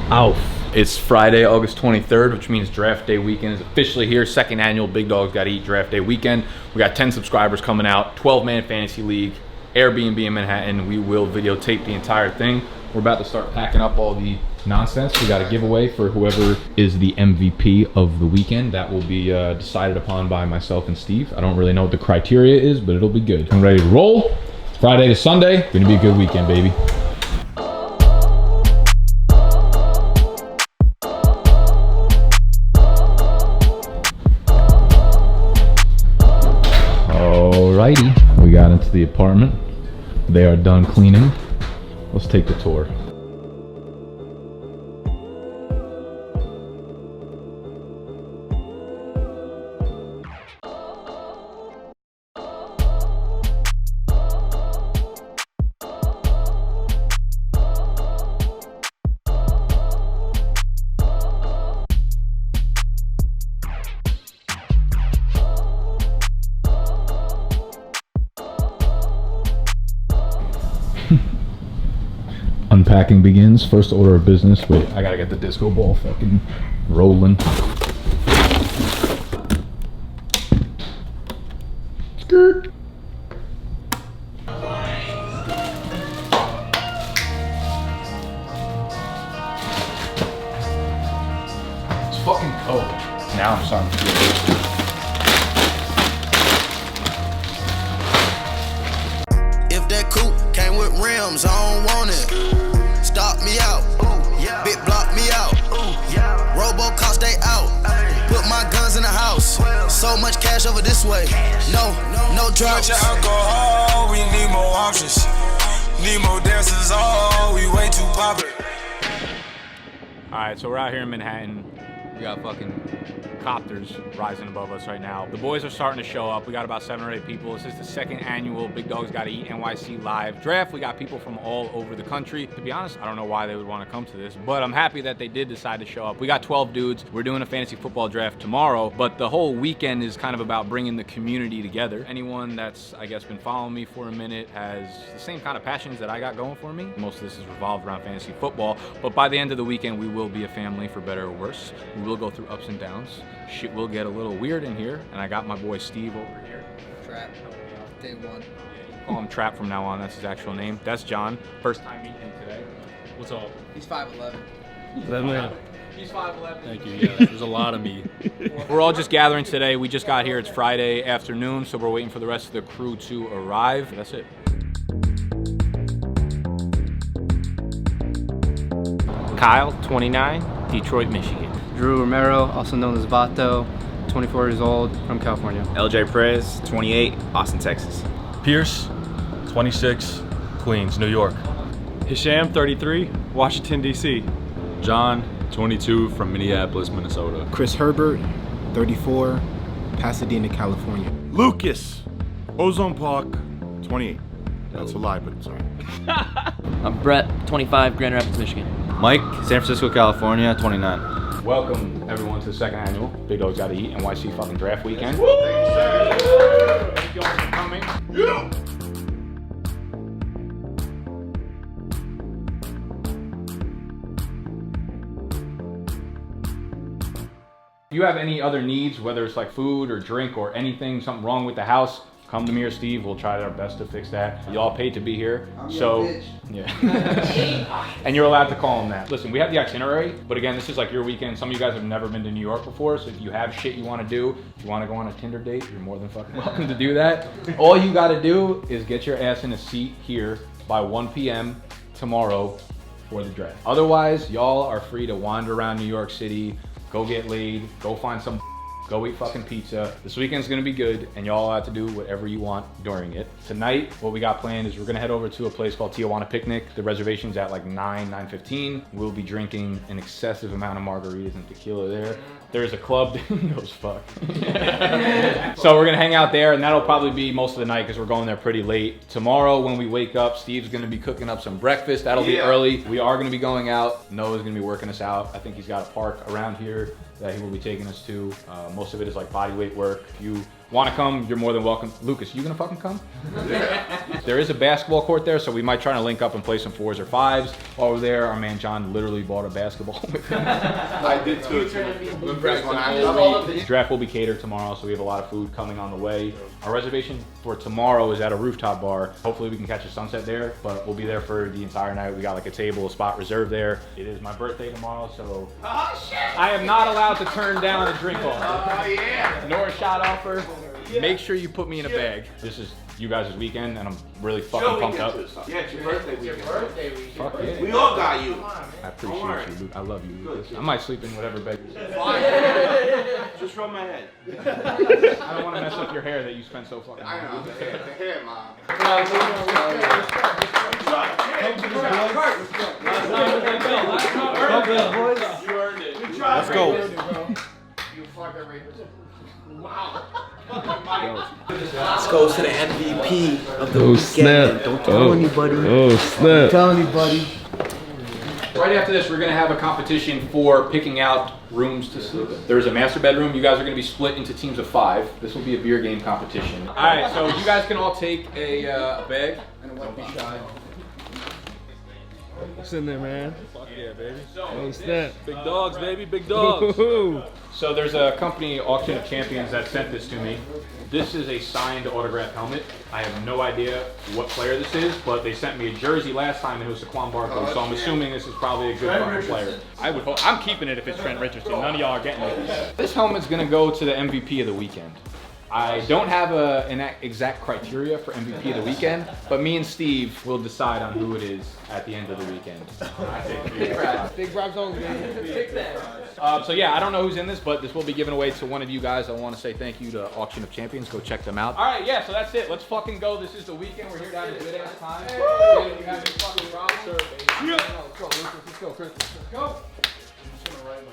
Ow. It's Friday, August 23rd, which means draft day weekend is officially here. Second annual Big Dogs Gotta Eat draft day weekend. We got 10 subscribers coming out, 12-man fantasy league, Airbnb in Manhattan. We will videotape the entire thing. We're about to start packing up all the nonsense. We got a giveaway for whoever is the MVP of the weekend. That will be decided upon by myself and Steve. I don't really know what the criteria is, but it'll be good. I'm ready to roll. Friday to Sunday. Gonna be a good weekend, baby. Alrighty, we got into the apartment. They are done cleaning. Let's take the tour. Unpacking begins. First order of business. Wait, I gotta get the disco ball fucking rolling. Skirt. It's fucking cold. Now I'm starting to feel it. If that coupe came with rims, I don't want it. Stop me out, big block me out. Robocop stay out. Put my guns in the house. So much cash over this way. No drugs. Your alcohol, we need more options. Need more dancers, oh, we way too popular. Alright, so we're out here in Manhattan. We got fucking copters rising above us right now. The boys are starting to show up. We got about 7 or 8 people. This is the second annual Big Dogs Gotta Eat NYC live draft. We got people from all over the country. To be honest, I don't know why they would want to come to this, but I'm happy that they did decide to show up. We got 12 dudes. We're doing a fantasy football draft tomorrow, but the whole weekend is kind of about bringing the community together. Anyone that's, I guess, been following me for a minute has the same kind of passions that I got going for me. Most of this is revolved around fantasy football, but by the end of the weekend, we will be a family for better or worse. We will go through ups and downs. Shit will get a little weird in here, and I got my boy Steve over here. Trap, day one. Call him Trap from now on, that's his actual name. That's John, first time meeting him today. What's up? He's 5'11". He's 5'11". Thank you, yeah, there's a lot of me. We're all just gathering today. We just got here, it's Friday afternoon, so we're waiting for the rest of the crew to arrive. That's it. Kyle, 29, Detroit, Michigan. Drew Romero, also known as Vato, 24 years old, from California. LJ Perez, 28, Austin, Texas. Pierce, 26, Queens, New York. Hisham, 33, Washington, D.C. John, 22, from Minneapolis, Minnesota. Chris Herbert, 34, Pasadena, California. Lucas, Ozone Park, 28. That's a lie, but sorry. I'm Brett, 25, Grand Rapids, Michigan. Mike, San Francisco, California, 29. Welcome everyone to the second annual Big Dogs Gotta Eat NYC fucking draft weekend. Thank you all for coming. Yeah. If you have any other needs, whether it's like food or drink or anything, something wrong with the house, come to me or Steve. We'll try our best to fix that. Y'all paid to be here, so yeah. And you're allowed to call them that. Listen, we have the itinerary, but again, this is like your weekend. Some of you guys have never been to New York before, so if you have shit you want to do, if you want to go on a Tinder date, you're more than fucking welcome to do that. All you got to do is get your ass in a seat here by 1 p.m. tomorrow for the draft. Otherwise, y'all are free to wander around New York City, go get laid, go find some go eat fucking pizza. This weekend's gonna be good, and y'all have to do whatever you want during it. Tonight, what we got planned is we're gonna head over to a place called Tijuana Picnic. The reservation's at like 9:15. We'll be drinking an excessive amount of margaritas and tequila there. There's a club, those fuck. So we're gonna hang out there, and that'll probably be most of the night because we're going there pretty late. Tomorrow when we wake up, Steve's gonna be cooking up some breakfast. That'll be early. We are gonna be going out. Noah's gonna be working us out. I think he's got a park around here that he will be taking us to. Most of it is like body weight work, a few Want to come, you're more than welcome. Lucas, you gonna fucking come? There is a basketball court there, so we might try to link up and play some 4s or 5s. While we're there, our man John literally bought a basketball with him. I did too. Draft will be catered tomorrow, so we have a lot of food coming on the way. Our reservation for tomorrow is at a rooftop bar. Hopefully we can catch a sunset there, but we'll be there for the entire night. We got like a table, a spot reserved there. It is my birthday tomorrow, so I am not allowed to turn down a drink offer. Oh yeah! Nor a shot offer. Make sure you put me in a bag. This is you guys' weekend, and I'm really fucking pumped up. Yeah, it's your birthday weekend. Fuck yeah. We all got you. I appreciate you, Luke. I love you, Lucas. I might sleep in whatever bed. Just rub my head. I don't want to mess up your hair that you spent so fucking long. I know, the hair, mom. Let's go. Let's go to the MVP of the weekend. Snap. Don't tell anybody. Oh, snap. Don't tell anybody. Right after this, we're gonna have a competition for picking out rooms to sleep in. There's a master bedroom. You guys are gonna be split into teams of 5. This will be a beer game competition. All right, so you guys can all take a bag. Don't be shy. What's in there, man? Fuck yeah, baby. Oh, snap. Big dogs, baby, big dogs. So there's a company, Auction of Champions, that sent this to me. This is a signed autographed helmet. I have no idea what player this is, but they sent me a jersey last time and it was Saquon Barkley, so I'm assuming this is probably a good fucking player. I would hope. I'm keeping it if it's Trent Richardson. None of y'all are getting it. This helmet's gonna go to the MVP of the weekend. I don't have an exact criteria for MVP of the weekend, but me and Steve will decide on who it is at the end of the weekend. Big Rob's on, man. So yeah, I don't know who's in this, but this will be given away to one of you guys. I want to say thank you to Auction of Champions. Go check them out. All right, yeah, so that's it. Let's fucking go. This is the weekend. We're here to have a good ass time. You have any fucking problems? Let's go, Lucas. Let's go, Chris. Let's go.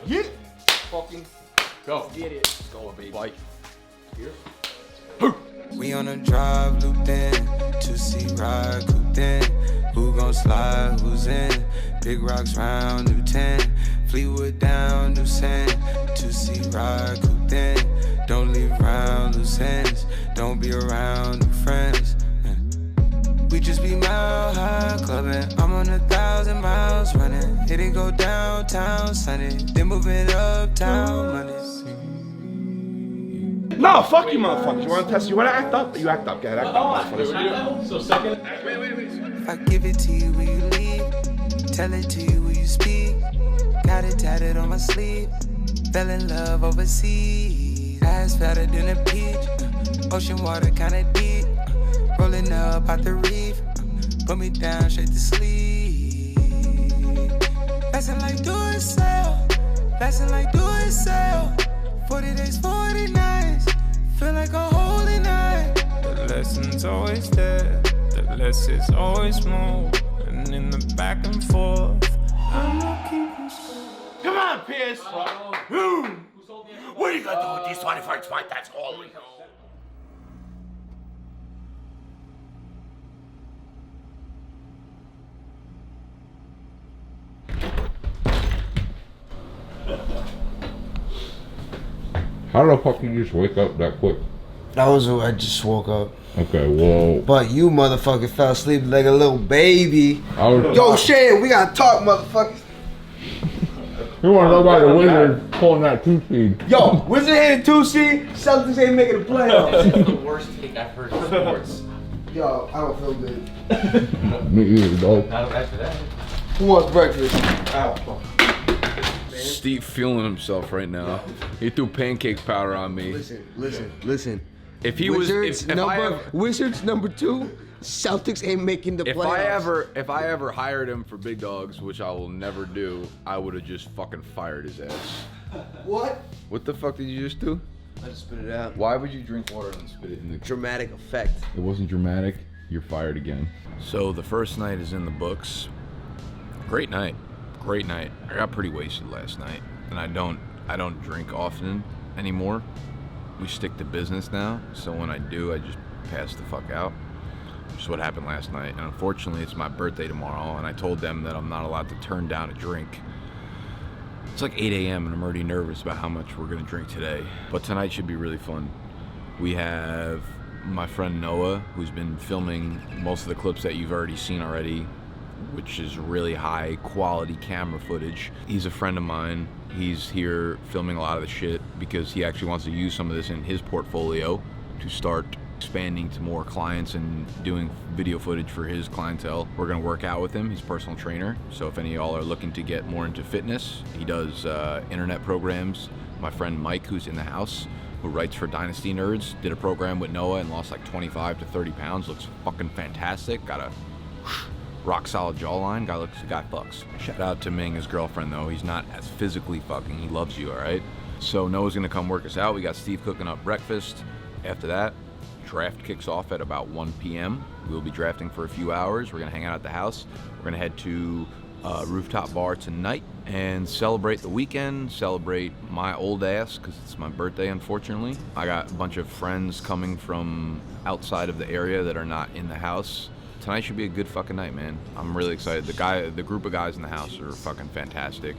Yeah. Fucking go. Get it. Let's go, baby. Bike. Here. We on a drive, looped in, 2C ride, cooped in. Who gon' slide, who's in? Big rocks round, new 10. Fleetwood down, new sand. 2C ride, cooped in. Don't leave around loose ends. Don't be around new friends. We just be mile high clubbing. I'm on 1,000 miles running. Hit it go downtown Sunday. Then moving uptown Monday. No, fuck you, motherfuckers. You want to test? You want to act up? You act up. Get act up, motherfuckers. So second. Wait. If I give it to you, will you leave? Tell it to you, will you speak? Got it tatted on my sleeve. Fell in love overseas. Ass fatter than a peach. Ocean water kinda deep. Rolling up out the reef. Put me down straight to sleep. Lesson like do it sell. Lesson like do it sell. 40 days, 40 nights. Feel like a holy night. The lesson's always there. The less is always more. And in the back and forth, I'm not keeping score. Come on, Pierce. What are you gonna do with this 21st fight? That's all we know. How the fuck you just wake up that quick? That was I just woke up. Okay, whoa. But you motherfucker fell asleep like a little baby. Yo, Shane, we gotta talk, motherfuckers. You wanna know about the Wizards pulling that 2-seed? Yo, Wizards hitting 2-seed, Celtics ain't making the playoffs. This is the worst take I've heard in sports. Yo, I don't feel good. Me either, dog. Not after that. Who wants breakfast? Steve feeling himself right now. He threw pancake powder on me. Listen. If he Wizards Wizards number 2, Celtics ain't making the playoffs. If I ever hired him for Big Dogs, which I will never do, I would have just fucking fired his ass. What? What the fuck did you just do? I just spit it out. Why would you drink water and spit it in the dramatic effect? It wasn't dramatic. You're fired again. So the first night is in the books. Great night. Great night. I got pretty wasted last night, and I don't drink often anymore. We stick to business now, so when I do, I just pass the fuck out. Which is what happened last night. And unfortunately, it's my birthday tomorrow, and I told them that I'm not allowed to turn down a drink. It's like 8 a.m. and I'm already nervous about how much we're gonna drink today. But tonight should be really fun. We have my friend Noah, who's been filming most of the clips that you've already seen already, which is really high quality camera footage. He's a friend of mine. He's here filming a lot of the shit because he actually wants to use some of this in his portfolio to start expanding to more clients and doing video footage for his clientele. We're gonna work out with him. He's a personal trainer. So if any of y'all are looking to get more into fitness, he does internet programs. My friend Mike, who's in the house, who writes for Dynasty Nerds, did a program with Noah and lost like 25 to 30 pounds. Looks fucking fantastic. Got a rock solid jawline. Guy fucks. Shout out to Ming, his girlfriend though. He's not as physically fucking. He loves you, all right? So Noah's gonna come work us out. We got Steve cooking up breakfast. After that, draft kicks off at about 1 p.m. We'll be drafting for a few hours. We're gonna hang out at the house. We're gonna head to rooftop bar tonight and celebrate the weekend, celebrate my old ass because it's my birthday, unfortunately. I got a bunch of friends coming from outside of the area that are not in the house. Tonight should be a good fucking night, man. I'm really excited. The group of guys in the house are fucking fantastic.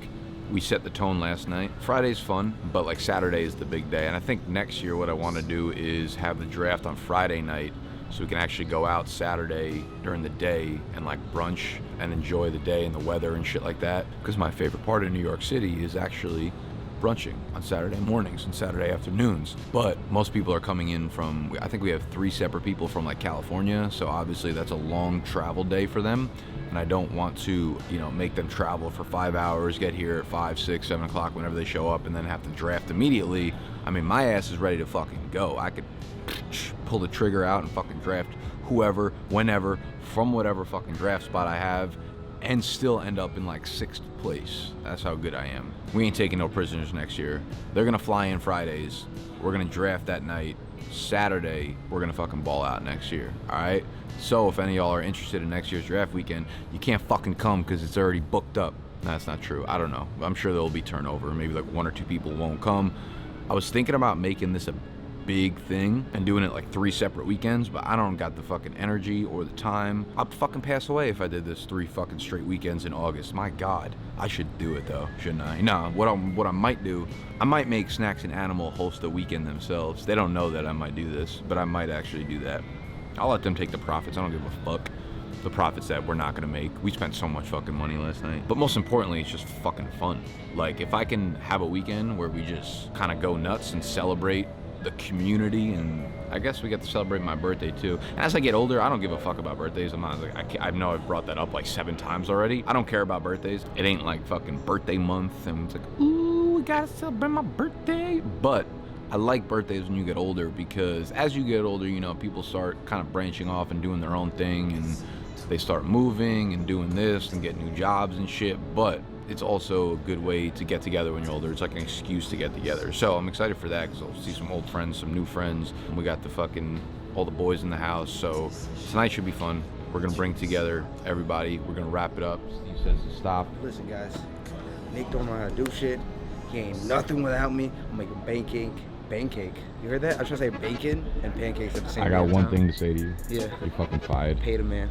We set the tone last night. Friday's fun, but like Saturday is the big day. And I think next year what I want to do is have the draft on Friday night so we can actually go out Saturday during the day and like brunch and enjoy the day and the weather and shit like that. Because my favorite part of New York City is actually brunching on Saturday mornings and Saturday afternoons. But most people are coming in from, I think we have 3 separate people from like California. So obviously that's a long travel day for them. And I don't want to, you know, make them travel for 5 hours, get here at 5, 6, 7 o'clock whenever they show up and then have to draft immediately. I mean, my ass is ready to fucking go. I could pull the trigger out and fucking draft whoever, whenever, from whatever fucking draft spot I have and still end up in like 6th place. That's how good I am. We ain't taking no prisoners next year. They're gonna fly in Fridays. We're gonna draft that night. Saturday, we're gonna fucking ball out next year, all right? So if any of y'all are interested in next year's draft weekend, you can't fucking come because it's already booked up. No, that's not true. I don't know. I'm sure there'll be turnover. Maybe like 1 or 2 people won't come. I was thinking about making this a big thing and doing it like 3 separate weekends, but I don't got the fucking energy or the time. I'd fucking pass away if I did this 3 fucking straight weekends in August. My God, I should do it though, shouldn't I? Nah, what I might do, I might make Snacks and Animal host a weekend themselves. They don't know that I might do this, but I might actually do that. I'll let them take the profits. I don't give a fuck. The profits that we're not gonna make. We spent so much fucking money last night. But most importantly, it's just fucking fun. Like if I can have a weekend where we just kind of go nuts and celebrate the community, and I guess we get to celebrate my birthday too. And as I get older, I don't give a fuck about birthdays. I'm not like, I know I've brought that up like 7 times already. I don't care about birthdays. It ain't like fucking birthday month and it's like, ooh, we gotta celebrate my birthday. But I like birthdays when you get older because as you get older, you know, people start kind of branching off and doing their own thing and they start moving and doing this and get new jobs and shit. But it's also a good way to get together when you're older. It's like an excuse to get together. So I'm excited for that because I'll see some old friends, some new friends. And we got all the boys in the house. So tonight should be fun. We're gonna bring together everybody. We're gonna wrap it up. Steve says to stop. Listen, guys, Nick don't know how to do shit. He ain't nothing without me. I'm making pancake. You heard that? I was trying to say bacon and pancakes at the same time. I got one thing to say to you. Yeah. You fucking fired. Pay the man.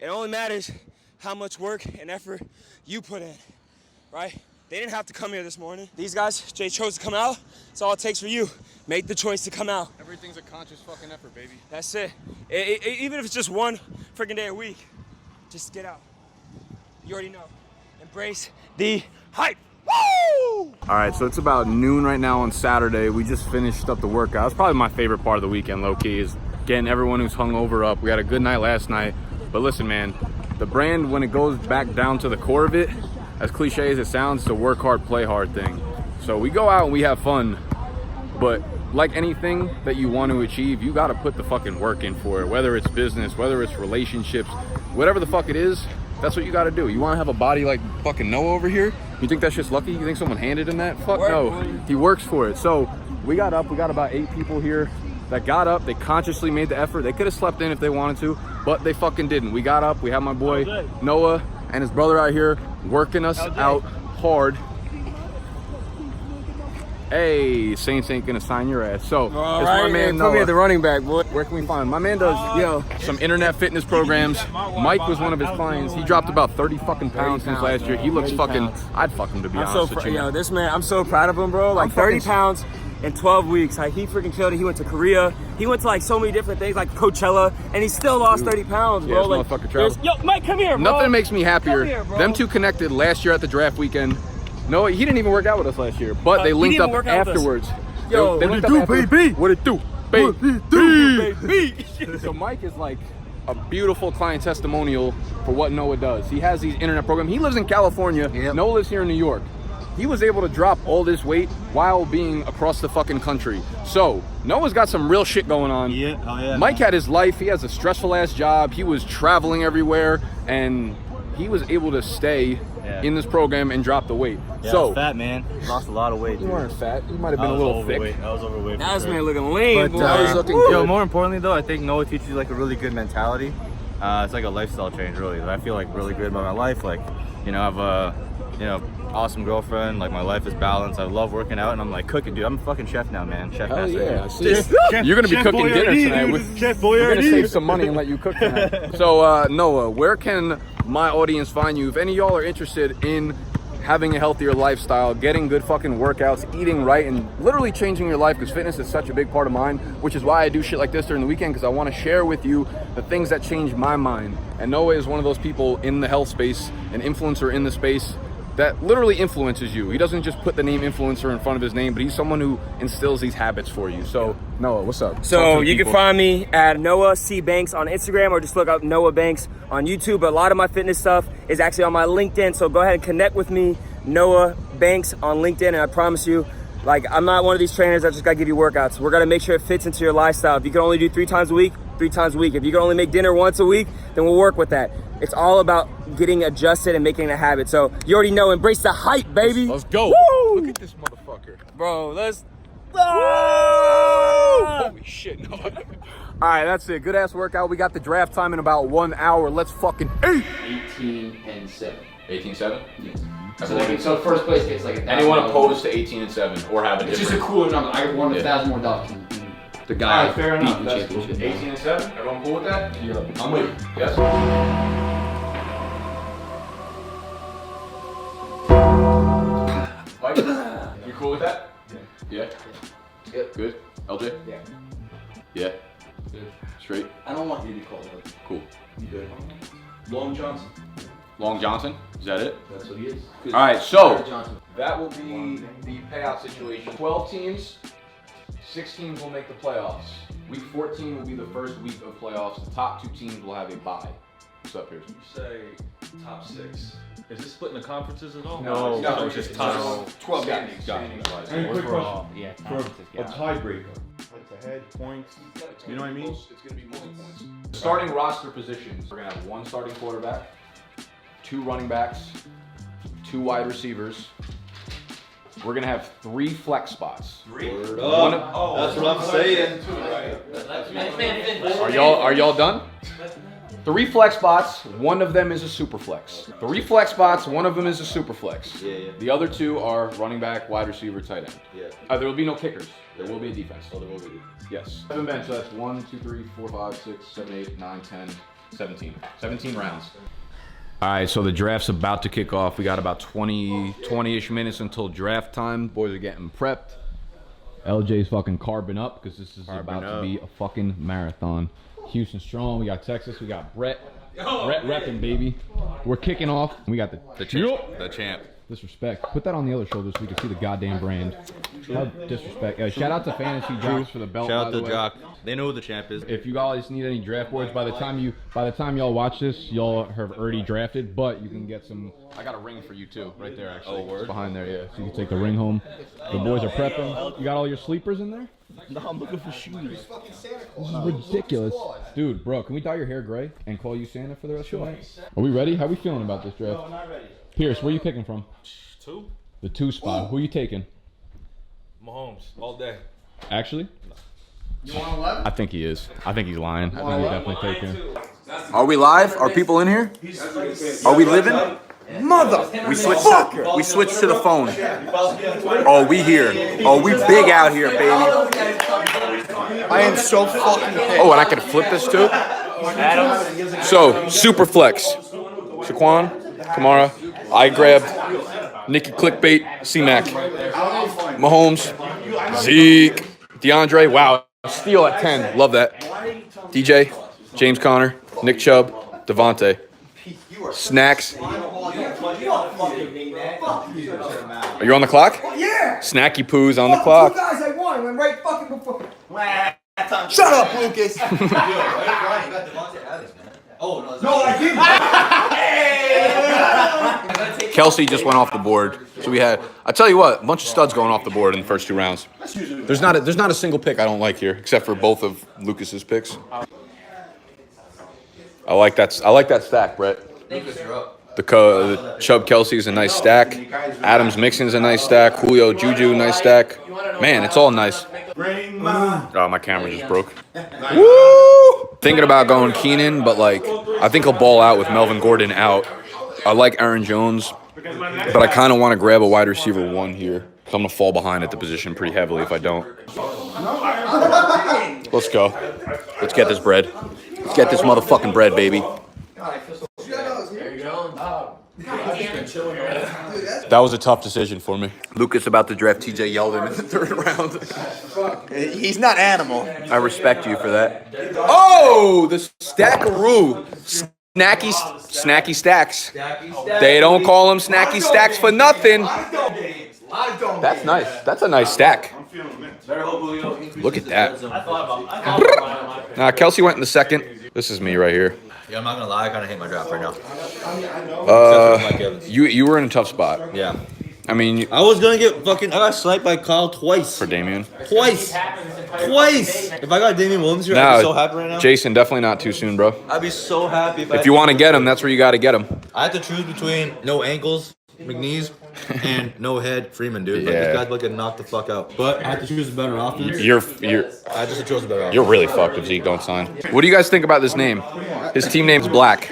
It only matters how much work and effort you put in, right? They didn't have to come here this morning. These guys, Jay chose to come out. That's all it takes for you. Make the choice to come out. Everything's a conscious fucking effort, baby. That's it. Even if it's just 1 freaking day a week, just get out. You already know. Embrace the hype. Woo! All right, so it's about noon right now on Saturday. We just finished up the workout. It's probably my favorite part of the weekend, low-key, is getting everyone who's hungover up. We had a good night last night. But listen, man, the brand, when it goes back down to the core of it, as cliche as it sounds, it's a work hard, play hard thing. So we go out and we have fun, but like anything that you want to achieve, you gotta put the fucking work in for it. Whether it's business, whether it's relationships, whatever the fuck it is, that's what you gotta do. You wanna have a body like fucking Noah over here? You think that's just lucky? You think someone handed him that? Fuck no, he works for it. So we got up, we got about 8 people here that got up. They consciously made the effort. They could have slept in if they wanted to, but they fucking didn't. We got up, we have my boy Noah and his brother out here working us out hard. Hey, Saints ain't gonna sign your ass. So, it's my man Noah. Put me at the running back, boy. Where can we find him? My man does, some internet fitness programs. Mike was one of his clients. He dropped about 30 fucking pounds since last year. He looks fucking, I'd fuck him to be honest with you. Yo, this man, I'm so proud of him, bro. Like 30 pounds in 12 weeks. Like, he freaking killed it. He went to Korea. He went to like so many different things, like Coachella, and he still lost 30 pounds, bro. Yeah, like, motherfucker travel. Yo, Mike, come here, bro. Nothing makes me happier. Come here, bro. Them two connected last year at the draft weekend. No, he didn't even work out with us last year, but they linked up afterwards. Yo, they what linked it do, up afterwards. baby? What it do, baby? So Mike is like a beautiful client testimonial for what Noah does. He has these internet programs. He lives in California. Noah lives here in New York. He was able to drop all this weight while being across the fucking country. So Noah's got some real shit going on. Yeah, oh yeah. Mike had his life. He has a stressful ass job. He was traveling everywhere, and he was able to stay in this program and drop the weight. Yeah, so I was fat, man. Lost a lot of weight. You weren't fat. You might have been a little thick. I was overweight. That man looking lean, But, boy. I was looking good. Yo, more importantly though, I think Noah teaches you like a really good mentality. It's like a lifestyle change, really. I feel like really good about my life. Like, I have a, awesome girlfriend. Like, my life is balanced. I love working out, and I'm like cooking, dude. I'm a fucking chef now, man. Chef master. Yeah, you're gonna be cooking dinner tonight. We're gonna save some money and let you cook tonight. So Noah, where can my audience find you? If any of y'all are interested in having a healthier lifestyle, getting good fucking workouts, eating right, and literally changing your life, because fitness is such a big part of mine, which is why I do shit like this during the weekend, because I want to share with you the things that change my mind. And Noah is one of those people in the health space, an influencer in the space, that literally influences you. He doesn't just put the name influencer in front of his name, but he's someone who instills these habits for you. So Noah, what's up? So you can find me at Noah C. Banks on Instagram, or just look up Noah Banks on YouTube. But a lot of my fitness stuff is actually on my LinkedIn. So go ahead and connect with me, Noah Banks on LinkedIn. And I promise you, like, I'm not one of these trainers that just gotta give you workouts. We're gonna make sure it fits into your lifestyle. If you can only do 3 times a week, 3 times a week. If you can only make dinner once a week, then we'll work with that. It's all about getting adjusted and making it a habit. So you already know, embrace the hype, baby. Let's go. Woo! Look at this motherfucker. Bro, let's... Holy shit, no. All right, that's it. Good ass workout. We got the draft time in about 1 hour. Let's fucking 18 and 7. 18-7? Yes. So first place gets like anyone opposed to 18 and 7 or have a different. It's just a cooler number. I won $1,000 more than the guy. All right, fair enough. That's Cool. 18 and 7. Everyone cool with that? Yeah. I'm with you. Yes. Mike, you cool with that? Yeah. Yeah. Good. LJ? Yeah. Yeah. Good. Straight. I don't want you to be called out. Cool. You good? Long Johnson. Long Johnson? Is that it? That's what he is. All right, so that will be the payout situation. 12 teams, 6 teams will make the playoffs. Week 14 will be the first week of playoffs. The top 2 teams will have a bye. What's up, Pearson? You say top 6. Is this splitting the conferences at all? No, so it's just top 12 standings. standings. Any quick question? Yeah, For a tiebreaker, head-to-head points. You know what I mean? It's going to be multi-points. Starting roster positions. We're going to have 1 starting quarterback, 2 running backs, 2 wide receivers. We're going to have 3 flex spots. 3? That's what I'm saying. Are y'all done? 3 flex spots, 1 of them is a super flex. 3 flex spots, 1 of them is a super flex. Yeah. The other 2 are running back, wide receiver, tight end. Yeah. There will be no kickers. There will be a defense. Oh, there will be. Yes. 7 bench, so that's 1, 2, 3, 4, 5, 6, 7, 8, 9, 10, 17. 17 rounds. All right, so the draft's about to kick off. We got about 20-ish minutes until draft time. Boys are getting prepped. LJ's fucking carbing up because this is about to be a fucking marathon. Houston strong. We got Texas. We got Brett. Brett repping, baby. We're kicking off. We got the champ. The champ. Disrespect. Put that on the other shoulder so we can see the goddamn brand. How disrespect. Shout out to Fantasy Jocks for the belt. Shout out by to the way. Jock. They know who the champ is. If you guys need any draft boards, by the time y'all watch this, y'all have already drafted. But you can get some. I got a ring for you too, right there actually. It's behind there, yeah. So you can take the ring home. The boys are prepping. You got all your sleepers in there? No, I'm looking for shoes. This is ridiculous. Dude, bro, can we dye your hair gray and call you Santa for the rest of the night? Are we ready? How we feeling about this draft? No, not ready. Pierce, where you picking from? 2. The 2 spot. Who you taking? Mahomes, all day. Actually? You want 11? I think he is. I think he's lying. I think he's definitely taking. Are we live? Are people in here? Are we living? Mother! We switched to the phone. Oh, we here. Oh, we big out here, baby. I am so fucking pissed. Oh, and I can flip this too? So, super flex. Shaquan, Kamara, I grabbed Nikki Clickbait, C-Mac, Mahomes, Zeke, DeAndre. Wow, steal at 10. Love that. DJ, James Conner, Nick Chubb, Devontae. Snacks. Are you on the clock? Yeah! Snacky Poo's on the clock. 2 guys I won. Went right fucking before. Shut up, Lucas. No, I didn't. Kelsey just went off the board. So we had, I tell you what, a bunch of studs going off the board in the first 2 rounds. There's not a single pick I don't like here, except for both of Lucas's picks. I like that stack, Brett. The Chubb Kelsey's a nice stack. Adams Mixon's a nice stack. Julio Juju, nice stack. Man, it's all nice. Oh, my camera just broke. Woo! Thinking about going Keenan, but like, I think he'll ball out with Melvin Gordon out. I like Aaron Jones, but I kind of want to grab a wide receiver 1 here. I'm going to fall behind at the position pretty heavily if I don't. Let's go. Let's get this bread. Let's get this motherfucking bread, baby. That was a tough decision for me. Lucas about to draft TJ Yeldon in the 3rd round. He's not animal. I respect you for that. Oh, the stackaroo. Snacky stacks. They don't call them snacky stacks for nothing. That's nice. That's a nice stack. Look at that. Nah, Kelsey went in the 2nd. This is me right here. Yeah, I'm not gonna lie, I kind of hate my draft right now. You were in a tough spot. Yeah. I mean, I was gonna get fucking. I got sniped by Kyle twice. For Damian. Twice. If I got Damian Williams here, I'd be so happy right now. Jason, definitely not too soon, bro. I'd be so happy if you want to get him, that's where you got to get him. I have to choose between no ankles, McNeese, and no head, Freeman, dude. Like, this guy's about to get knocked the fuck out. But I have to choose a better offense. I just chose a better offense. You're really fucked if Zeke don't sign. What do you guys think about this name? His team name's Black.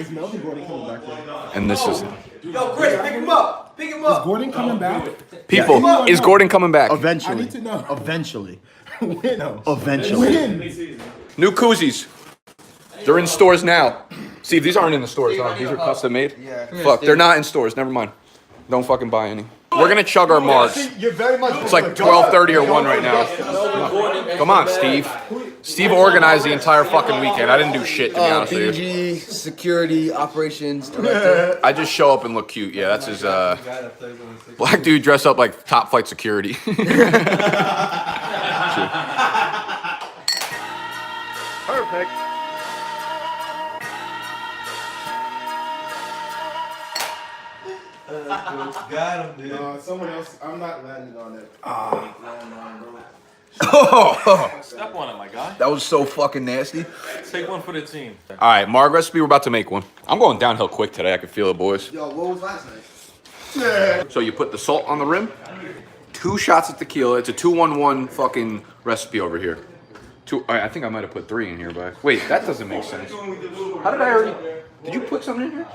And this is... Yo, Chris, pick him up. Pick him up. Is Gordon coming back? People, is Gordon coming back? Eventually. I need to know. Eventually. Eventually. New koozies. They're in stores now. See, these aren't in the stores, huh? These are custom made? Yeah. Fuck, they're not in stores. Never mind. Don't fucking buy any. We're gonna chug our marks. You're very much. It's like 12:30 or 1 right now. Come on, Steve. Steve organized the entire fucking weekend. I didn't do shit, to be honest with you. BDGE, security, operations director. I just show up and look cute. Yeah, that's his, black dude dressed up like top flight security. Perfect. Got him, dude. Someone else. I'm not landing on that. Step on it, my guy. That was so fucking nasty. Take one for the team. All right, Marg recipe, we're about to make one. I'm going downhill quick today. I can feel it, boys. Yo, what was last night? So you put the salt on the rim, 2 shots of tequila. It's a 2-1-1 fucking recipe over here. I think I might have put 3 in here, but wait, that doesn't make sense. How did I already? Did you put something in here?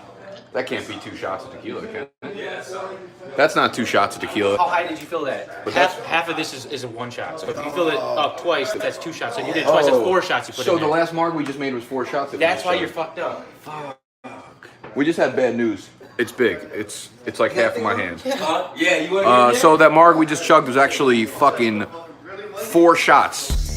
That can't be 2 shots of tequila, can it? That's not 2 shots of tequila. How high did you fill that? Half of this is a 1 shot. So if you fill it up twice, that's 2 shots. So you did twice, that's 4 shots you put in there. So the last marg we just made was 4 shots. That's why you're fucked up. Fuck. We just had bad news. It's big. It's like half of my hand. Yeah, you want So that marg we just chugged was actually fucking 4 shots.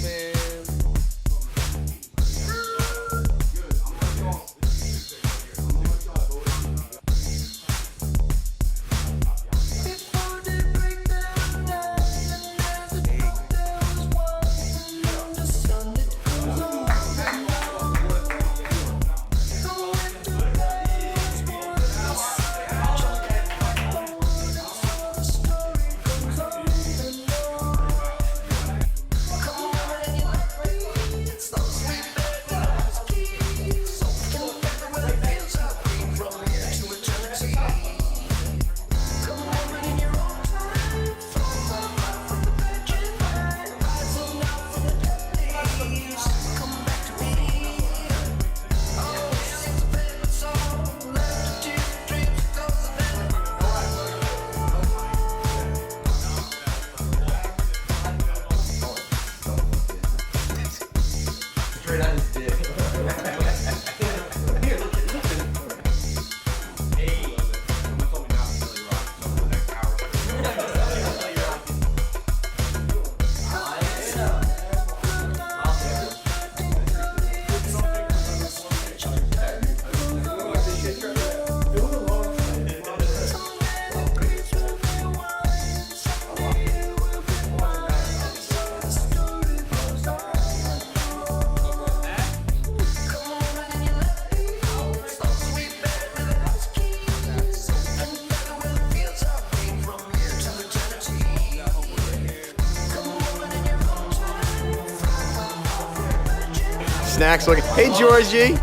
Snacks looking. Hey, Georgie.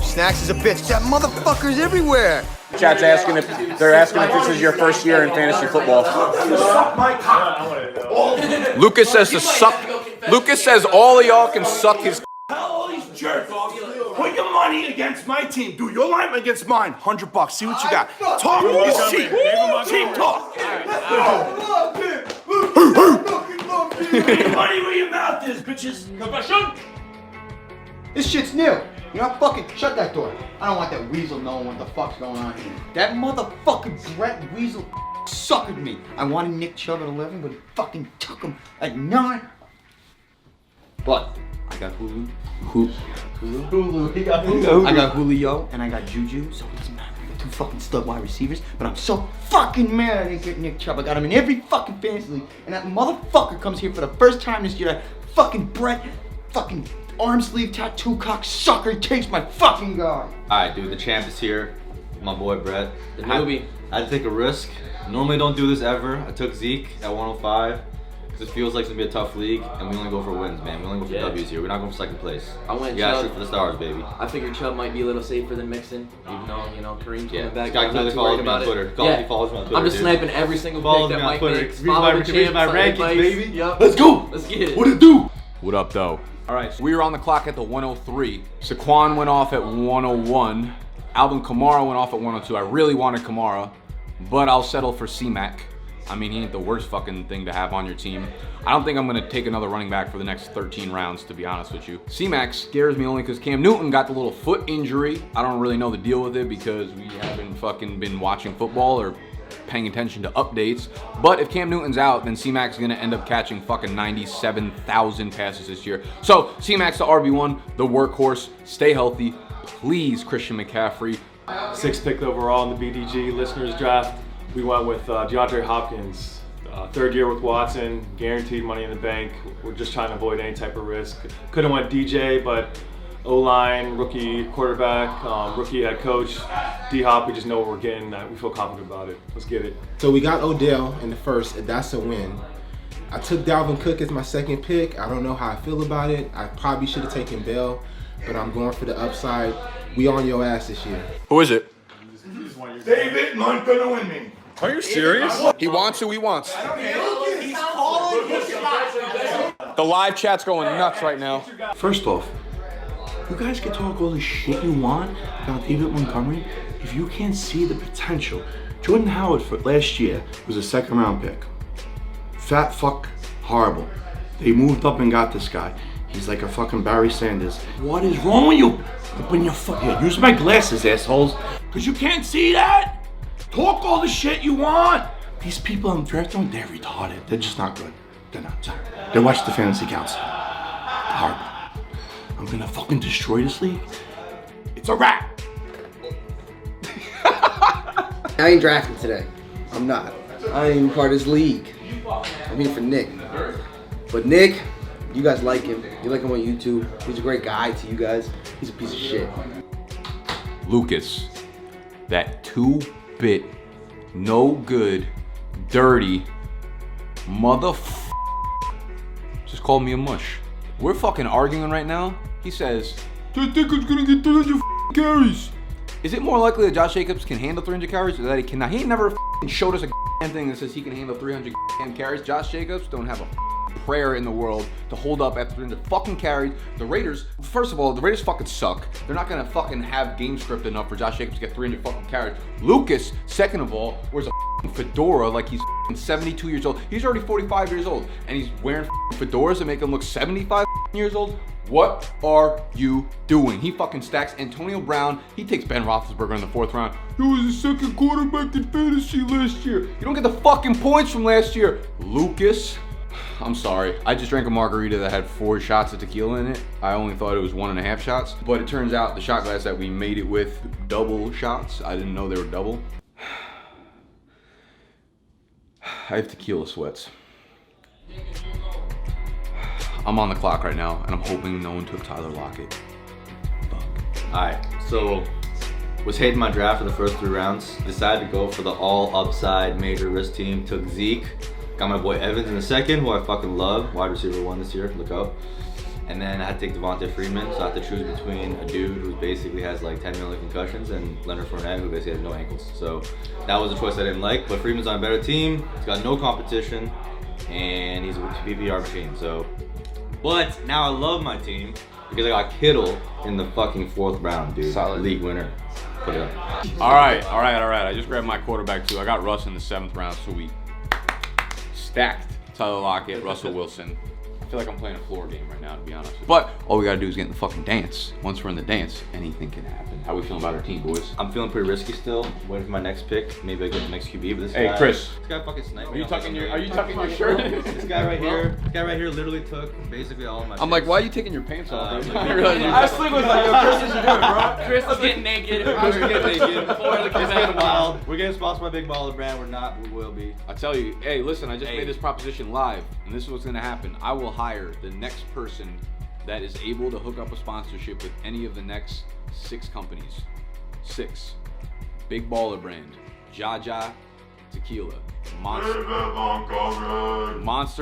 Snacks is a bitch. That motherfucker's everywhere. Chat's asking if they're asking if this is your first year in fantasy football. Suck my cock. Lucas says to suck. Lucas says all of y'all can suck his. Tell all these jerks. Put your money against my team. Do your line against mine. $100. See what you got. Talk. It's cheap. Cheap talk. Put your money where your mouth is, bitches. This shit's new. You know, fucking shut that door. I don't want that weasel knowing what the fuck's going on here. That motherfucking Brett Weasel suckered me. I wanted Nick Chubb at 11, but he fucking took him at 9. But I got Hulu. He got Hulu. I got Julio and I got Juju. So it doesn't matter. I got 2 fucking stud wide receivers. But I'm so fucking mad I didn't get Nick Chubb. I got him in every fucking fantasy league. And that motherfucker comes here for the first time this year. That fucking Brett fucking arm sleeve tattoo cocksucker takes my fucking guy. Alright, dude, the champ is here. My boy Brett. The newbie. I had to take a risk. Normally don't do this ever. I took Zeke at 105 because it feels like it's gonna be a tough league, and we only go for wins, man. We only go for W's here. We're not going for second place. I went You gotta Chubb. shoot for the stars, baby. I figured Chubb might be a little safer than Mixon, even though, you know, Kareem's coming back. This guy I'm not clearly too follows worried me on about Twitter. it. He follows me on Twitter. I'm just dude. sniping every single Follows pick me that on Mike Twitter. makes. Reason Follow why the we can read my champ, rankings, advice. baby. Yep. Let's go. Let's get it. What it do? What up, though? All right, so we were on the clock at the 103. Saquon went off at 101. Alvin Kamara went off at 102. I really wanted Kamara, but I'll settle for C-Mac. I mean, he ain't the worst fucking thing to have on your team. I don't think I'm gonna take another running back for the next 13 rounds, to be honest with you. C-Mac scares me only because Cam Newton got the little foot injury. I don't really know the deal with it because we haven't fucking been watching football or paying attention to updates. But if Cam Newton's out, then C-Mac's gonna end up catching fucking 97,000 passes this year. So C-Mac's the RB1, the workhorse. Stay healthy, please, Christian McCaffrey. 6th pick overall in the BDGE listeners draft. We went with DeAndre Hopkins. 3rd year with Watson, guaranteed money in the bank. We're just trying to avoid any type of risk. Could have went DJ, but O-line, rookie quarterback, rookie head coach, D-Hop, we just know what we're getting. We feel confident about it. Let's get it. So we got Odell in the first, and that's a win. I took Dalvin Cook as my 2nd pick. I don't know how I feel about it. I probably should have taken Bell, but I'm going for the upside. We on your ass this year. Who is it? David Montgomery. Are you serious? He wants who he wants. He's calling his shot. The live chat's going nuts right now. First off, you guys can talk all the shit you want about David Montgomery. If you can't see the potential, Jordan Howard for last year was a 2nd round pick. Fat fuck, horrible. They moved up and got this guy. He's like a fucking Barry Sanders. What is wrong with you? Open your fuck here. Use my glasses, assholes. Cause you can't see that. Talk all the shit you want. These people I'm drafting, they're retarded. They're just not good. They're not. Sorry. They watch the fantasy counts. Horrible. I'm gonna fucking destroy this league. It's a wrap. I ain't drafting today. I'm not. I ain't even part of this league. I'm here for Nick. But Nick, you guys like him. You like him on YouTube. He's a great guy to you guys. He's a piece of shit. Lucas, that 2-bit, no good, dirty just called me a mush. We're fucking arguing right now. He says, Josh Jacobs gonna get 300 carries. Is it more likely that Josh Jacobs can handle 300 carries or that he cannot? He ain't never showed us a thing that says he can handle 300 carries. Josh Jacobs don't have a prayer in the world to hold up after 300 fucking carries. The Raiders, first of all, the Raiders fucking suck. They're not gonna fucking have game script enough for Josh Jacobs to get 300 fucking carries. Lucas, second of all, wears a fedora like he's 72 years old. He's already 45 years old, and he's wearing fedoras that make him look 75 years old. What are you doing? He fucking stacks Antonio Brown. He takes Ben Roethlisberger in the 4th round. He was the 2nd quarterback in fantasy last year. You don't get the fucking points from last year, Lucas. I'm sorry. I just drank a margarita that had 4 shots of tequila in it. I only thought it was 1.5 shots, but it turns out the shot glass that we made it with double shots. I didn't know they were double. I have tequila sweats. I'm on the clock right now, and I'm hoping no one took Tyler Lockett. Alright, so was hating my draft for the first 3 rounds. Decided to go for the all upside major risk team. Took Zeke. Got my boy Evans in the 2nd, who I fucking love. Wide receiver 1 this year, look up. And then I had to take Devontae Freeman, so I had to choose between a dude who basically has like 10 million concussions and Leonard Fournette, who basically has no ankles. So that was a choice I didn't like, but Freeman's on a better team. He's got no competition, and he's a PPR machine. So, but now I love my team because I got Kittle in the fucking 4th round, dude. Solid league winner. Put it up. All right. I just grabbed my quarterback too. I got Russ in the 7th round, so we stacked Tyler Lockett, Russell Wilson. I feel like I'm playing a floor game right now, to be honest with you. But all we gotta do is get in the fucking dance. Once we're in the dance, anything can happen. How we feeling about our team, boys? I'm feeling pretty risky still. Waiting for my next pick. Maybe I get the next QB. But this hey, guy, Chris. This guy fucking sniped me. Are you tucking your shirt? This guy right here literally took basically all of my. I'm like, why are you taking your pants off? I was like, yo, Chris, what you doing, bro? Chris is getting naked. It's been wild. We're getting sponsored by Big Baller Brand. We're not. We will be. I tell you, hey, listen, I just made this proposition live, and this is what's gonna happen. I will hire the next person that is able to hook up a sponsorship with any of the next 6 companies. 6. Big Baller Brand, Jaja Tequila, Monster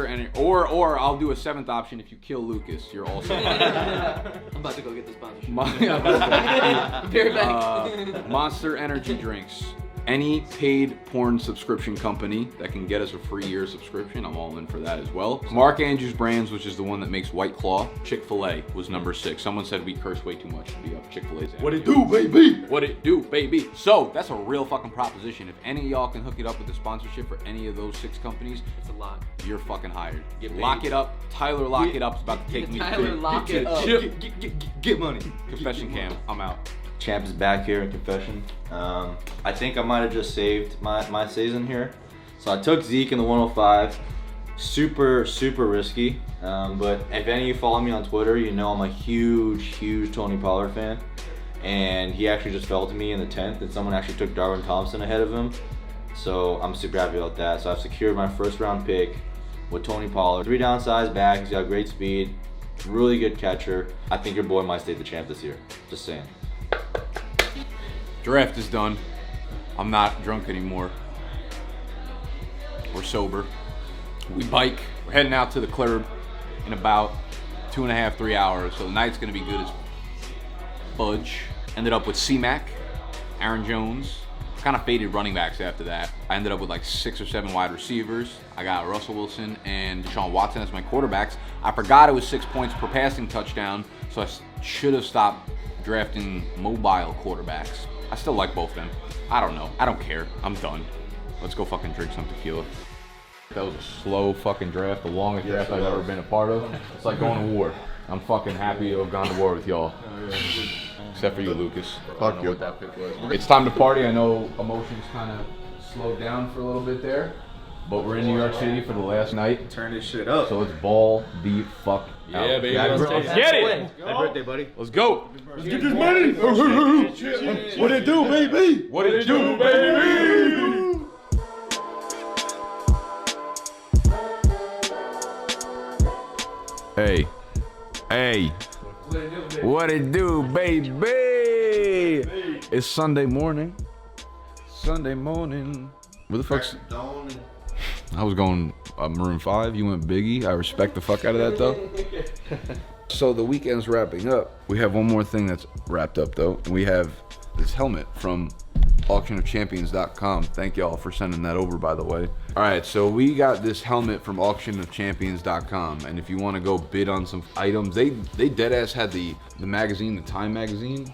Energy, or I'll do a 7th option. If you kill Lucas, you're also. I'm about to go get the sponsorship. Monster Energy drinks. Any paid porn subscription company that can get us a free year subscription, I'm all in for that as well. Mark Andrews Brands, which is the one that makes White Claw. Chick-fil-A was number 6. Someone said we curse way too much to be up Chick-fil-A's. What it do, baby? What it do, baby? So that's a real fucking proposition. If any of y'all can hook it up with a sponsorship for any of those 6 companies, it's a lot. You're fucking hired. Lock it up. Tyler Lock It Up is about to take me to get money. Confession cam. I'm out. Champ is back here in confession. I think I might have just saved my season here. So I took Zeke in the 105. Super risky. But if any of you follow me on Twitter, you know I'm a huge Tony Pollard fan. And he actually just fell to me in the 10th, and someone actually took Darwin Thompson ahead of him. So I'm super happy about that. So I've secured my 1st round pick with Tony Pollard. 3 downsized back, he's got great speed, really good catcher. I think your boy might stay the champ this year. Just saying. Draft is done. I'm not drunk anymore. We're sober. We bike. We're heading out to the club in about 2.5, 3 hours. So the night's gonna be good as fudge. Ended up with C-Mac, Aaron Jones. Kind of faded running backs after that. I ended up with like 6 or 7 wide receivers. I got Russell Wilson and Deshaun Watson as my quarterbacks. I forgot it was 6 points per passing touchdown, so I should have stopped drafting mobile quarterbacks. I still like both of them. I don't know. I don't care. I'm done. Let's go fucking drink some tequila. That was a slow fucking draft, the longest draft I've ever been a part of. It's like going to war. I'm fucking happy to have gone to war with y'all. Except for you, Lucas. I don't know what that pick was. It's time to party. I know emotions kind of slowed down for a little bit there, but we're in New York City for the last night. Turn this shit up. So let's ball the fuck out. Yeah, baby. Let's get it. Happy birthday, buddy. Let's go. Let's get this money. What it do, baby? What it do, baby? Hey. What it do, baby? It's Sunday morning. Where the fuck's... I was going Maroon 5. You went Biggie. I respect the fuck out of that, though. So the weekend's wrapping up. We have one more thing that's wrapped up, though. And we have this helmet from auctionofchampions.com. Thank y'all for sending that over, by the way. All right, so we got this helmet from auctionofchampions.com, and if you want to go bid on some items, they dead ass had the magazine, the Time magazine,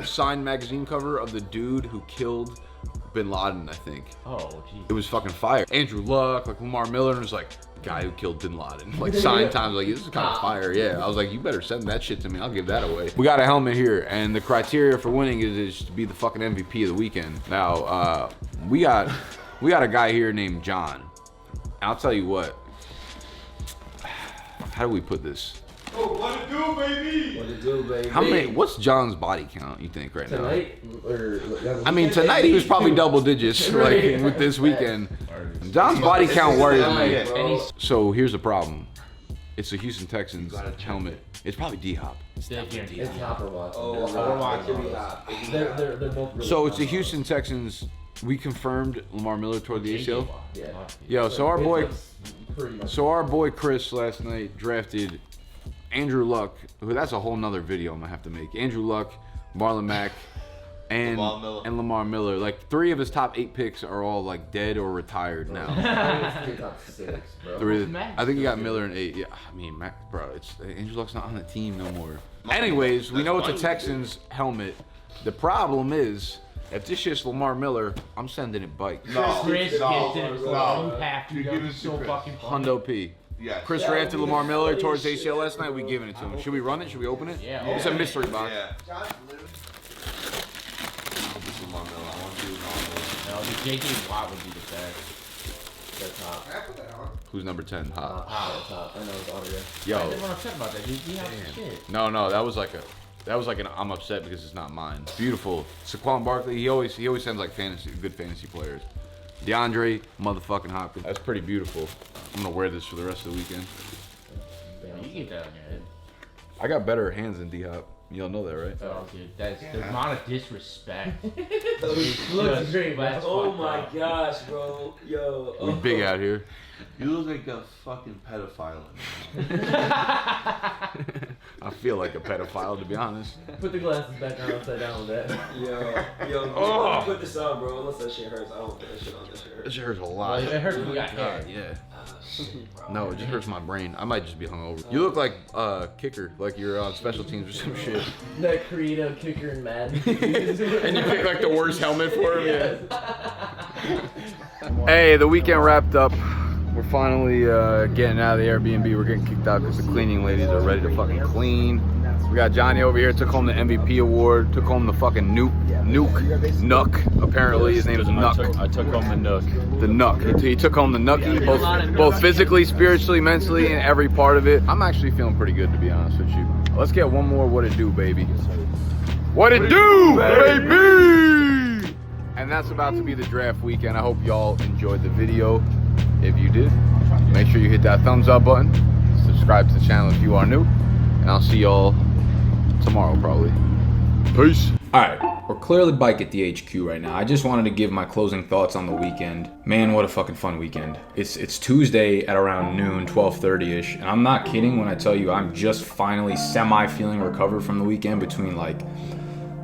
signed magazine cover of the dude who killed Bin Laden, I think. Oh, geez. It was fucking fire. Andrew Luck, like Lamar Miller, and it was like, the guy who killed Bin Laden. Like, signed Times, like, this is kind of fire, yeah. I was like, you better send that shit to me, I'll give that away. We got a helmet here, and the criteria for winning is to be the fucking MVP of the weekend. Now, we got a guy here named John. I'll tell you what. How do we put this? Oh, what it do, baby? What it do, baby? How many? What's John's body count, you think, right Tonight? now? I mean, tonight he was probably double digits, like with this weekend. John's body count worries me. So here's the problem. It's the Houston Texans helmet. It's probably D-Hop. It's Hopper Watson. They're both really So it's the Houston Texans. We confirmed Lamar Miller toward the ACL. Yeah. Yo, so our boy Chris last night drafted Andrew Luck, who that's a whole nother video I'm gonna have to make. Andrew Luck, Marlon Mack, and Lamar Miller. Like 3 of his top 8 picks are all like dead or retired now. Top 6, bro. 3, I think you got Miller in 8. Yeah, I mean, Mac, bro, Andrew Luck's not on the team no more. Anyways, we know it's a Texans helmet. The problem is, if this shit's Lamar Miller, I'm sending it bike. Chris you give it so fucking Hundo P. Yes. Chris drafted Lamar Miller towards ACL last night. We giving it to him. Should we run it? Should we open it? Yeah. It's a mystery box. Yeah. No, the JJ Watt would be the best. The top. Who's number 10? Hot. Top. I know his autograph. Yo. Everyone upset about that. He has shit. No, that was like an I'm upset because it's not mine. Beautiful. Saquon Barkley, he always sends like good fantasy players. DeAndre motherfucking Hopkins. That's pretty beautiful. I'm gonna wear this for the rest of the weekend. Yeah, you get that on your head. I got better hands than D-Hop. You all know that, right? Oh, dude, that's the amount of disrespect. Looks great, but oh my gosh, bro. Yo. We big out here. You look like a fucking pedophile. I feel like a pedophile, to be honest. Put the glasses back on upside down with that. Yo, Oh. put this on, bro. Unless that shit hurts. I don't put that shit on. That shit hurts. That shit hurts a lot. It hurts when you got hair. Yeah. No, it just hurts my brain. I might just be hungover. You look like kicker, like you're on special teams or some shit. That Credo kicker in Madden. And you pick like the worst helmet for him. Yeah. Hey, the weekend wrapped up. We're finally getting out of the Airbnb. We're getting kicked out because the cleaning ladies are ready to fucking clean. We got Johnny over here, took home the MVP award, took home the fucking Nook. Apparently his name is Nook. I took home the Nook. The Nook. He took home the Nookie, both physically, spiritually, mentally, and every part of it. I'm actually feeling pretty good, to be honest with you. Let's get one more What It Do, baby. What It Do, baby! And that's about to be the draft weekend. I hope y'all enjoyed the video. If you did, make sure you hit that thumbs up button. Subscribe to the channel if you are new. And I'll see y'all tomorrow, probably. Peace. Alright, we're clearly bike at the HQ right now. I just wanted to give my closing thoughts on the weekend. Man, what a fucking fun weekend. It's Tuesday at around noon, 12:30ish, and I'm not kidding when I tell you I'm just finally semi-feeling recovered from the weekend between like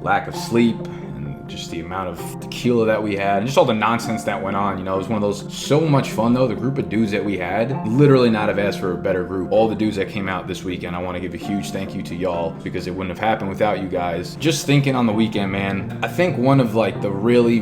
lack of sleep and just the amount of tequila that we had and just all the nonsense that went on. You know, it was one of those, so much fun though. The group of dudes that we had, literally not have asked for a better group. All the dudes that came out this weekend, I want to give a huge thank you to y'all because it wouldn't have happened without you guys. Just thinking on the weekend, man, I think one of like the really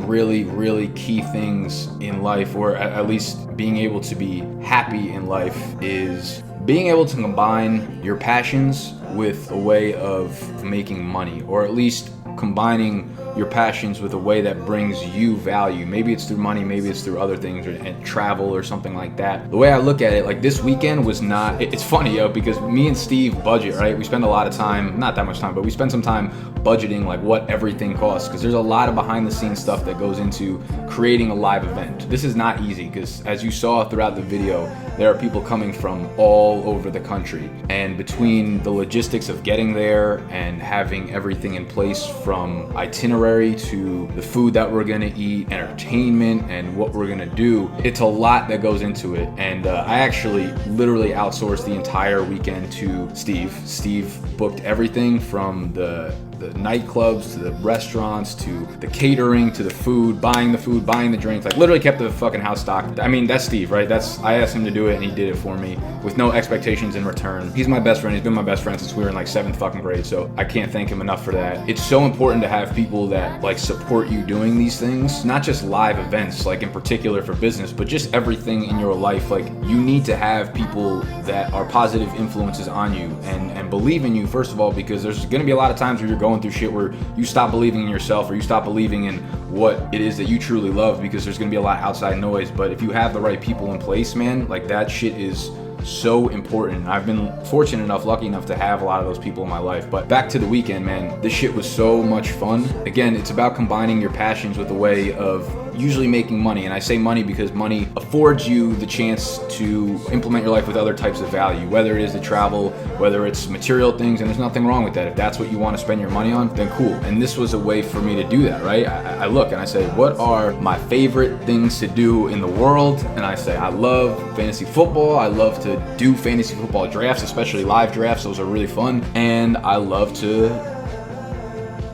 key things in life, or at least being able to be happy in life, is being able to combine your passions with a way of making money, or at least combining your passions with a way that brings you value. Maybe it's through money, maybe it's through other things, and travel or something like that. The way I look at it, like this weekend was not, it's funny, yo, because me and Steve budget, right? We spend a lot of time, not that much time, but we spend some time budgeting like what everything costs, because there's a lot of behind the scenes stuff that goes into creating a live event. This is not easy, because as you saw throughout the video, there are people coming from all over the country, and between the logistics of getting there and having everything in place, from itinerary to the food that we're gonna eat, entertainment, and what we're gonna do, it's a lot that goes into it. And I actually literally outsourced the entire weekend to Steve. Steve booked everything from the nightclubs to the restaurants to the catering to the food, buying the drinks, like literally kept the fucking house stocked. I mean, that's Steve, right? I asked him to do it and he did it for me with no expectations in return. He's my best friend. He's been my best friend since we were in like 7th fucking grade, so I can't thank him enough for that. It's so important to have people that like support you doing these things, not just live events, like in particular for business, but just everything in your life. Like you need to have people that are positive influences on you and believe in you, first of all, because there's gonna be a lot of times where you're going through shit where you stop believing in yourself, or you stop believing in what it is that you truly love, because there's gonna be a lot of outside noise. But if you have the right people in place, man, like that shit is so important. I've been fortunate enough, lucky enough to have a lot of those people in my life. But back to the weekend, man, this shit was so much fun. Again, it's about combining your passions with a way of usually making money. And I say money because money affords you the chance to implement your life with other types of value, whether it is to travel, whether it's material things, and there's nothing wrong with that. If that's what you want to spend your money on, then cool. And this was a way for me to do that, right? I look and I say, what are my favorite things to do in the world? And I say, I love fantasy football. I love to do fantasy football drafts, especially live drafts. Those are really fun. And I love to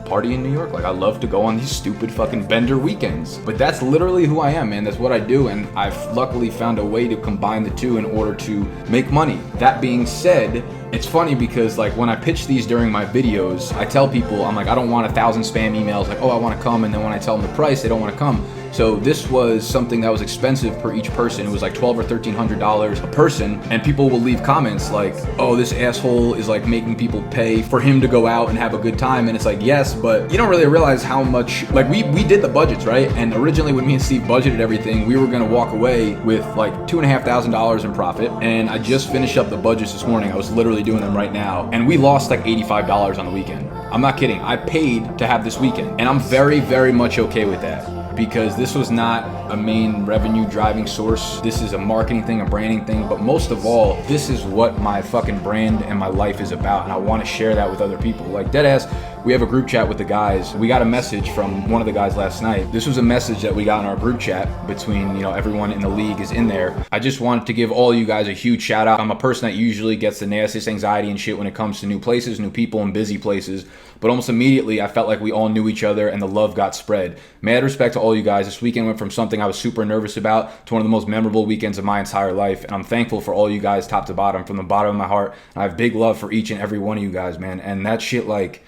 party in New York. Like, I love to go on these stupid fucking bender weekends. But that's literally who I am, man. That's what I do, and I've luckily found a way to combine the two in order to make money. That being said, it's funny because like when I pitch these during my videos, I tell people, I'm like, I don't want 1,000 spam emails like, oh, I want to come, and then when I tell them the price, they don't want to come. So this was something that was expensive per each person. It was like $1,200 or $1,300 a person, and people will leave comments like, oh, this asshole is like making people pay for him to go out and have a good time. And it's like, yes, but you don't really realize how much, like we did the budgets, right? And originally when me and Steve budgeted everything, we were gonna walk away with like $2,500 in profit. And I just finished up the budgets this morning. I was literally doing them right now. And we lost like $85 on the weekend. I'm not kidding. I paid to have this weekend. And I'm very, very much okay with that, because this was not a main revenue driving source. This is a marketing thing, a branding thing, but most of all, this is what my fucking brand and my life is about, and I want to share that with other people. Like, deadass, we have a group chat with the guys. We got a message from one of the guys last night. This was a message that we got in our group chat between, you know, everyone in the league is in there. I just wanted to give all you guys a huge shout out. I'm a person that usually gets the nastiest anxiety and shit when it comes to new places, new people, and busy places. But almost immediately, I felt like we all knew each other and the love got spread. Mad respect to all you guys. This weekend went from something I was super nervous about to one of the most memorable weekends of my entire life. And I'm thankful for all you guys top to bottom, from the bottom of my heart. And I have big love for each and every one of you guys, man. And that shit, like,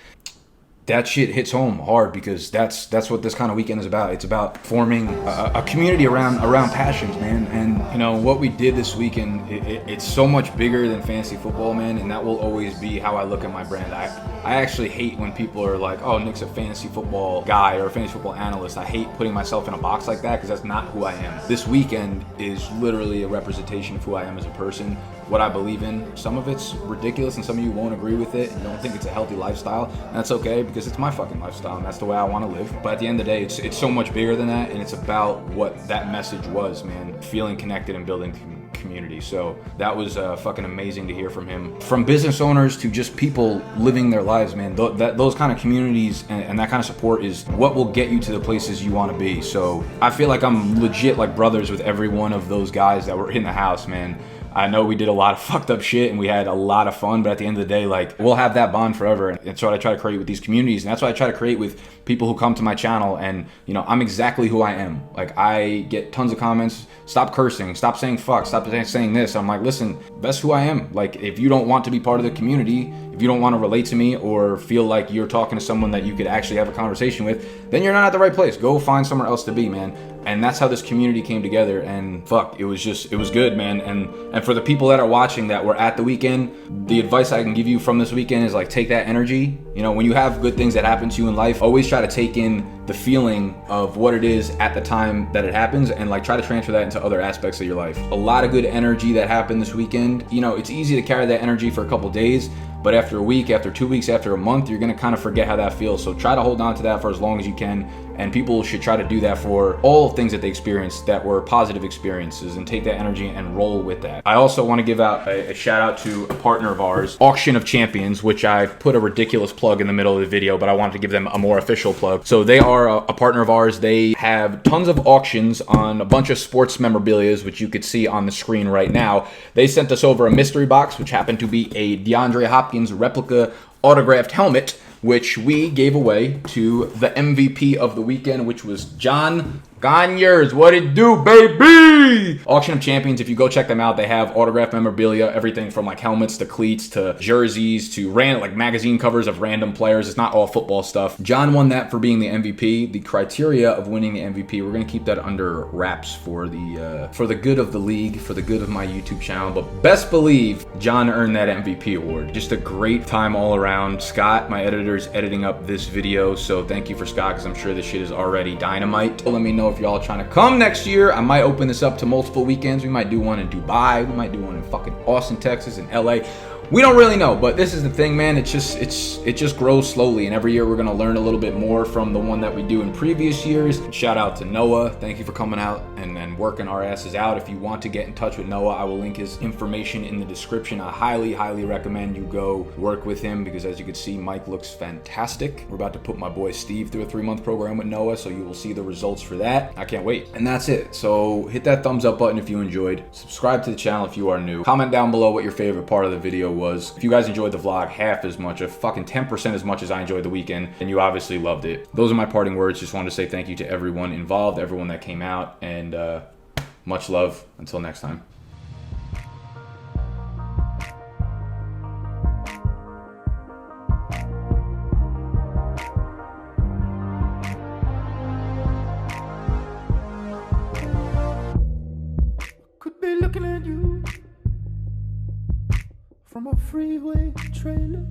that shit hits home hard, because that's what this kind of weekend is about. It's about forming a community around passions, man. And you know what we did this weekend, it's so much bigger than fantasy football, man. And that will always be how I look at my brand. I actually hate when people are like, oh, Nick's a fantasy football guy or a fantasy football analyst. I hate putting myself in a box like that, because that's not who I am. This weekend is literally a representation of who I am as a person, what I believe in. Some of it's ridiculous and some of you won't agree with it and don't think it's a healthy lifestyle. And that's okay, because it's my fucking lifestyle and that's the way I want to live. But at the end of the day, it's so much bigger than that, and it's about what that message was, man. Feeling connected and building community. So that was fucking amazing to hear from him. From business owners to just people living their lives, man. Those kind of communities and that kind of support is what will get you to the places you want to be. So I feel like I'm legit like brothers with every one of those guys that were in the house, man. I know we did a lot of fucked up shit and we had a lot of fun, but at the end of the day, like, we'll have that bond forever. And that's what I try to create with these communities, and that's what I try to create with people who come to my channel. And you know, I'm exactly who I am. Like, I get tons of comments, stop cursing, stop saying fuck, stop saying this. I'm like, listen, that's who I am. Like, if you don't want to be part of the community, if you don't want to relate to me or feel like you're talking to someone that you could actually have a conversation with, then you're not at the right place. Go find somewhere else to be, man. And that's how this community came together. And fuck, it was good, man. And for the people that are watching that were at the weekend, the advice I can give you from this weekend is like, take that energy. You know, when you have good things that happen to you in life, always try to take in the feeling of what it is at the time that it happens, and like try to transfer that into other aspects of your life. A lot of good energy that happened this weekend. You know, it's easy to carry that energy for a couple days, but after a week, after 2 weeks, after a month, you're gonna kind of forget how that feels. So try to hold on to that for as long as you can. And people should try to do that for all things that they experienced that were positive experiences, and take that energy and roll with that. I also want to give out a shout out to a partner of ours, Auction of Champions, which I've put a ridiculous plug in the middle of the video, but I wanted to give them a more official plug. So they are a partner of ours. They have tons of auctions on a bunch of sports memorabilia, which you could see on the screen right now. They sent us over a mystery box, which happened to be a DeAndre Hopkins replica autographed helmet, which we gave away to the MVP of the weekend, which was John Gonyers. What it do, baby? Auction of Champions, if you go check them out, they have autographed memorabilia, everything from like helmets to cleats to jerseys to random like magazine covers of random players. It's not all football stuff. John won that for being the MVP. The criteria of winning the MVP, we're gonna keep that under wraps for the good of the league, for the good of my YouTube channel. But best believe John earned that MVP award. Just a great time all around. Scott, my editor, is editing up this video, so thank you for Scott, because I'm sure this shit is already dynamite. Let me know if y'all are trying to come next year. I might open this up to multiple weekends. We might do one in Dubai. We might do one in fucking Austin, Texas, and LA. We don't really know, but this is the thing, man. It just grows slowly, and every year we're gonna learn a little bit more from the one that we do in previous years. Shout out to Noah. Thank you for coming out and working our asses out. If you want to get in touch with Noah, I will link his information in the description. I highly recommend you go work with him because, as you can see, Mike looks fantastic. We're about to put my boy Steve through a 3-month program with Noah, so you will see the results for that. I can't wait. And that's it. So hit that thumbs up button if you enjoyed. Subscribe to the channel if you are new. Comment down below what your favorite part of the video was. If you guys enjoyed the vlog half as much, if fucking 10% as much as I enjoyed the weekend, then you obviously loved it. Those are my parting words. Just wanted to say thank you to everyone involved, everyone that came out, and much love. Until next time. Could be looking at you from a freeway trailer.